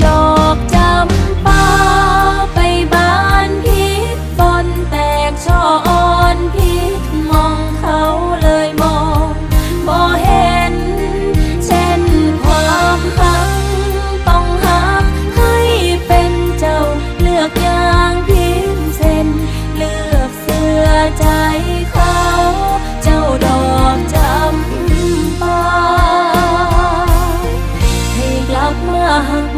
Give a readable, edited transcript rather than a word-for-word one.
ดอกจำปาไปบานพิษฝนแตกช่ออ่อนพิษมองเขาเลยมองบ่เห็นเช่นความหักต้องหักให้เป็นเจ้าเลือกอย่างพิมพ์เส้นเลือกเสื้อใจเขาเจ้าดอกจำปาให้กลับมาหัก